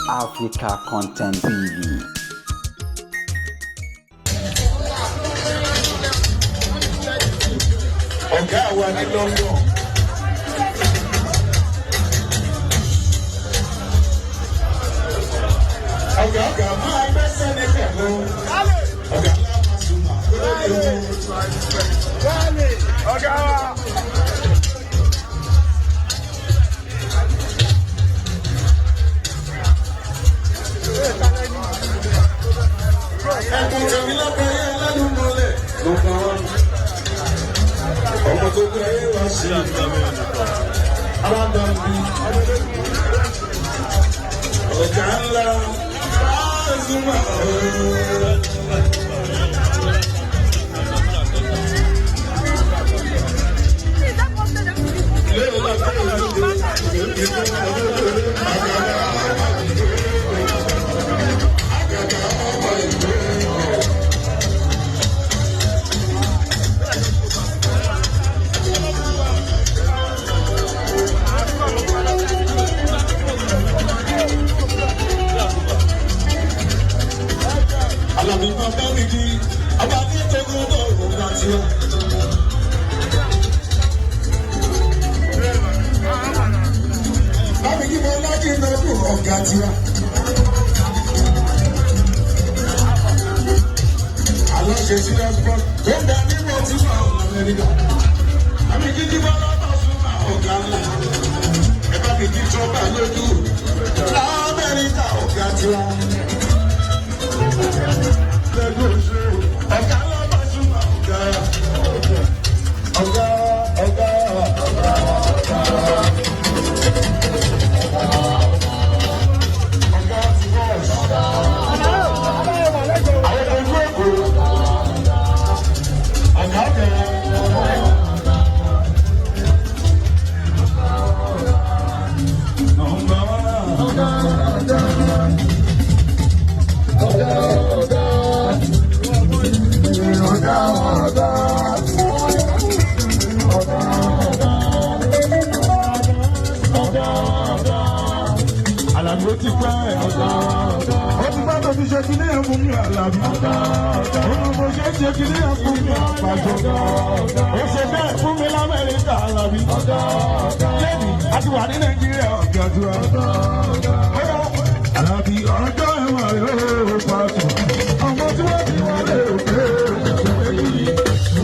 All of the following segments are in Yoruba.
Africa Content TV. Ọ̀gá wa ní London. Ọ̀gá máa gbẹ́sẹ̀ ní pẹ̀lú. Ọ̀gá lápá súnmọ́. Ọ̀gá wa. Ẹ̀kún rẹ̀mí lápẹ̀yẹ lálùmọ́lẹ̀ ló bá wọn. Ọmọ tó gbé ayé wá sí alábàábí. Ọ̀gá ńlá Pasuma. Alabi bàbá mi di abali ẹgbẹ́ ọ̀dọ́ òun àti ọ̀. Bámi kí mo lájú lọ́dún ọ̀gá tiwa. Aláṣẹ sílẹ̀ fún tó ń bẹ nínú ọtí fún àwọn Amẹ́ríkà. Bámi kí jíbọ́ lọ́dọ̀ fún ọ̀gá ńlá. Ẹ bá mi kí trọ́bà lójú Amẹ́ríkà ọ̀gá tiwa. Alabi ti pẹ́ ó ti bá tó ti ṣe kí ní ẹ̀fún mi Alabi ó mo ṣe ṣe kí ní ẹ̀fún mi àpàjọ ó ṣe bẹ́ẹ̀ fún mi l'Amẹ́ríkà Alabi lẹ́yìn àti wà ní Nàìjíríà ọ̀gá tó Alabi ọjọ́ ẹ̀wọ̀n yóò pàṣẹ ọmọ tí wọ́n ti wọlé òkè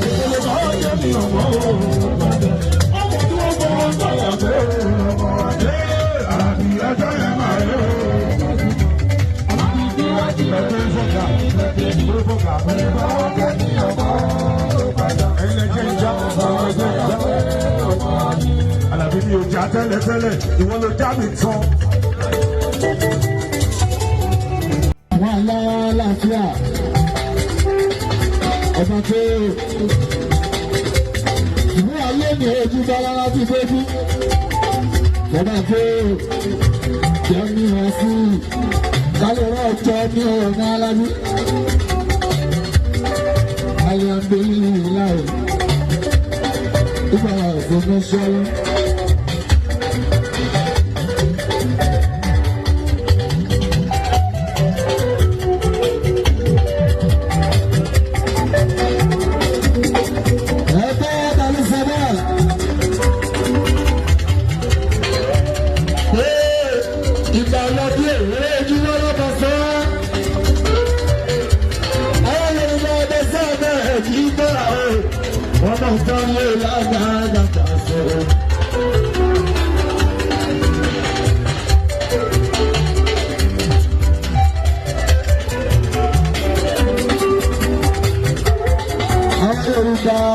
ìṣẹ̀lẹ̀ bá jẹ́ mi ọmọ ọmọ tí wọ́n fọwọ́ sọ̀yà pé ọmọ adé Alabi ọjọ́ ẹ̀wọ̀n. Alabi mi ò já tẹ́lẹ̀tẹ́lẹ̀ ìwọ ló já mi tán. Wọ́n lọ́wọ́ láfíà ọba tó ìwé ayé ní ojú bọ́lá láti gbójú ọba tó jẹ́ ní wọn sí kálọ̀rọ̀ ọjọ́ ní ọ̀nà Alabi alhamdulilayi ìgbà ògbóná sọ́wọ́.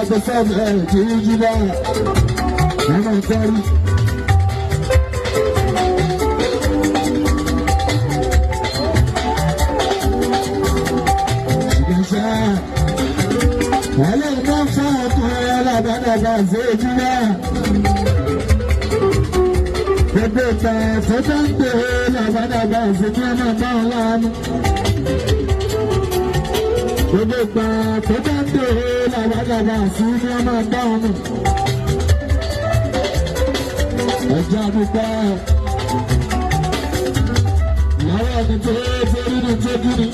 The seven, Jijiba, I'm sorry. Gbogbo ìgbà tó bá ń dèrè làwàdàwà sí ní ọmọ ọgbà ọmọ. Ẹja dúpẹ́. ẹni tó rí ni tó kí ni.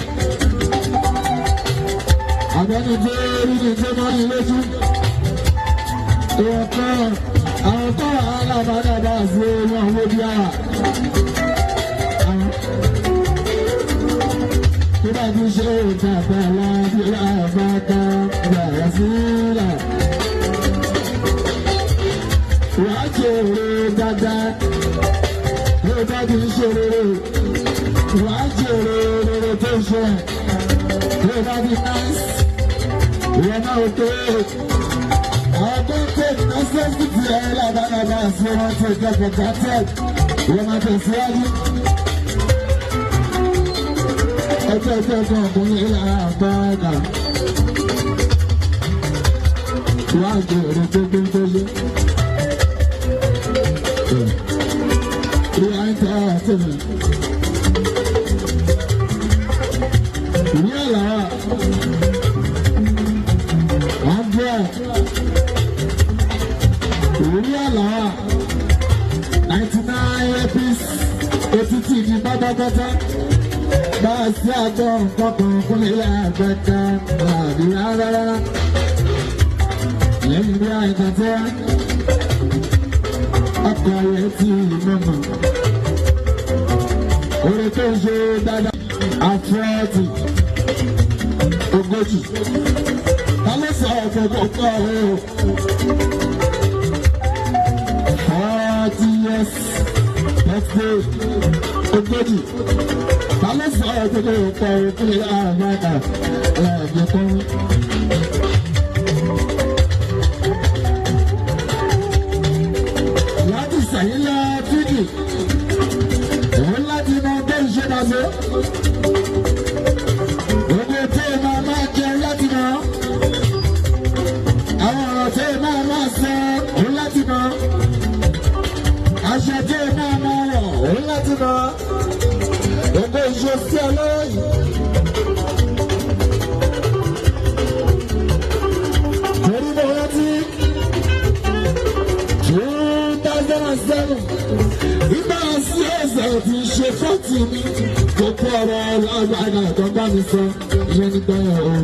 Àbẹ́ni tó rí ni tó mọ́ ní lójú. Àwọn kọ́ alábàdàbà sí wọn wo bí ara. Tó bá ti ṣe ìtàkà láti àbáta gbàrà sílẹ̀. Wàá jèrè dáadáa. Tó bá ti ṣe rere. Wàá jèrè rere tó ṣe. Tó bá ti náìsì. Ìwọ náà ò tó. Àwọn tó ń tẹ̀ necessity ẹ̀ lábàdàbà sí wọn tó kẹ́kọ̀ọ́ gàtẹ́. Ìwọ máa tẹ̀síwájú. Ọjọ́ kan ọkùnrin ilẹ̀ àbáàgà. Wá gbé èrè tó gbé tó lé. Ìwà ń tẹ́ àtẹ̀mẹ̀. Ìní àlàá. Wọ́n bẹ̀. Ìní àlàá. 99 epics. Etiti ní pátápátá. Bá a sí àjọ nǹkan kan fún ilé àgbẹ̀ta àdúrà rárá. Lẹ́yìn bí àìsàn tí wá. Ọkọ̀ rẹ̀ ti mọ̀mọ́. Orin tó ń ṣe dáadáa. Àfúrátì. Ogójì. Ta ló sọ ọ̀pọ̀ kọ́ o? 40 years. Birthday. Ogójì. Ta ló sọ ọ̀pọ̀ òfin àmàkà ẹ̀ẹ́dẹ̀kùn. Láti sẹ́yìn lọ fídì, òun láti mọ bẹ́ẹ̀ ṣe máa ṣe. Gbogbo tí ẹ máa jẹ láti mọ. Àwọn ọ̀rọ̀ tí ẹ máa sọ, òun láti mọ. Aṣọ tí ẹ máa wọ̀, òun láti mọ. Gbogbo ìṣe sí ọlọ́yìn. Torí mo rántí 2007 nígbà sí ẹ̀sẹ̀ tí ṣe 40 mi. Gbogbo ọ̀rọ̀ alágbàdà tó bá mi sọ ìyẹn nígbà yẹn o.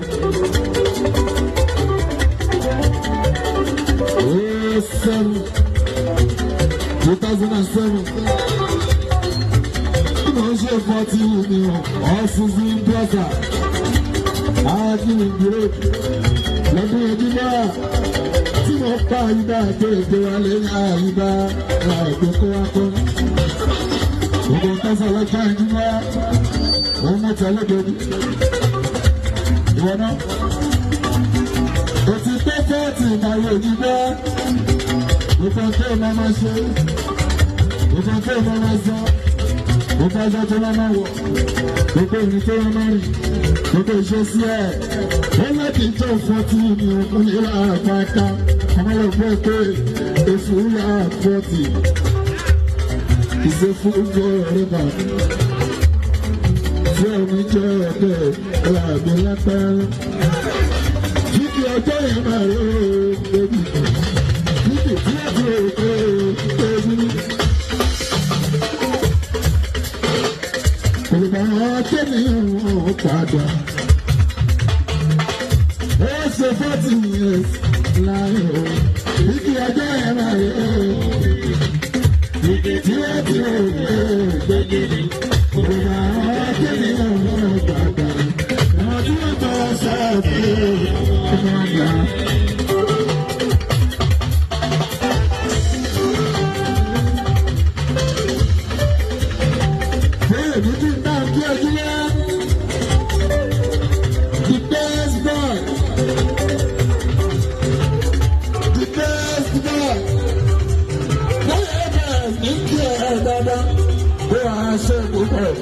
2007. Ṣe 40 ni ọ̀ṣunṣun brọ́sà ákìlìgbèrè lọ́dún ìdílé tí mo pa ìgbà tó èdè wa lẹ́yìn àyíká àìpẹ́ kó wá kọ́. Gbogbo tẹ́sán lọ́jọ́ ìdílé òun mú tẹ́lẹ̀ bẹ́bí. Ìwọ náà o ti pé 40 ìmọ̀ràn òyìnbó. Gbogbo tó o máa ṣe gbogbo tó o máa sọ. Gbogbo ọjọ́ tó máa wọ̀, gbogbo ìrìn tó máa rìn, gbogbo ìṣesí ẹ̀. Wọ́n láti tó 40 ní òkun ìlà àpáta. Àwọn ọ̀gbọ́n pé èfù ìlà 40. Ìṣèfù gbọ́ ọ̀rẹ́ bà. Tí omi jẹ́ ọ̀dẹ́ ọ̀làgbé lápẹ́rẹ́. Jíkì ọjọ́ yẹn máa rí omi. Jíkì tí ó ti rò pé omi. Olùbàwọ̀ kéèyàn ò padà. Ó ṣe 40 years láyé o. Igi ọjọ́ ẹ̀ máa yẹ o. Igi tí ó ti rò pé gbégede. Olùbàwọ̀ kéèyàn ò padà. Àwọn tí wọ́n tọ́ sọ́ọ̀tì ọmọ àgbà.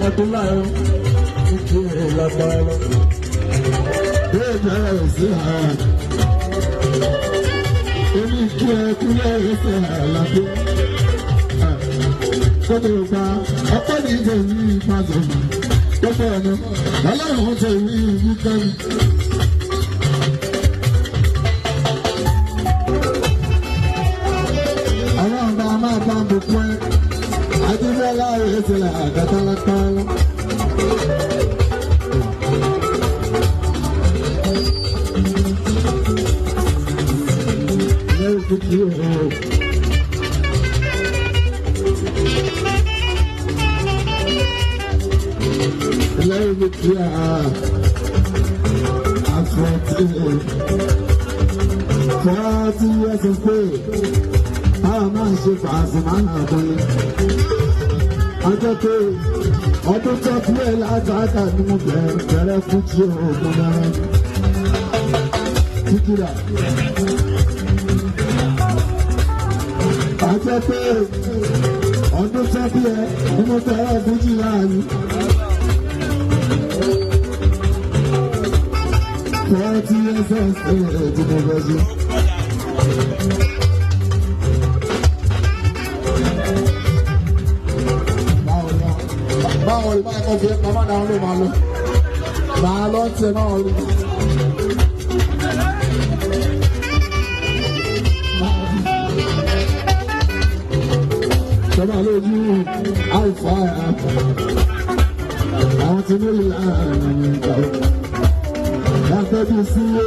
Ọdún láyọ̀ tí kí ẹ lágbára lọ. Bẹ́ẹ̀ bẹ́ẹ̀ sí àá. Omi kí ẹ kúlẹ̀ ẹsẹ̀ àlàbí. Kọ́tò gba ọpẹ́ ní ìjẹ̀wé ìpàdé. Pẹ́pẹ́ ọ̀nà lọ́lọ́run tẹ̀ ní ìlú kẹ́mi. Àwọn ọ̀gá máa bá bùkún ẹ. Adébọ́lá rẹ̀ ti là àgàtàlápá lọ. ọdún tó fi ẹ̀ látàkà ni mo bẹ̀rẹ̀ fún tí oògùn náà kíkìrà. Àjẹ́ pé ọdún tó fi ẹ̀ ni mo bẹ̀rẹ̀ fún tí láàyè. Forty years old tí mo bẹ̀ sí. Báwo ni báyìí kò fi ẹ̀ pamọ́ náà ló máa lọ. Màá lọ tiẹ̀ náà lọ. Sọ́mà lójú àìfà àwọn tí mo lè láàárín ìgbà. Yàtọ̀ bí sílé.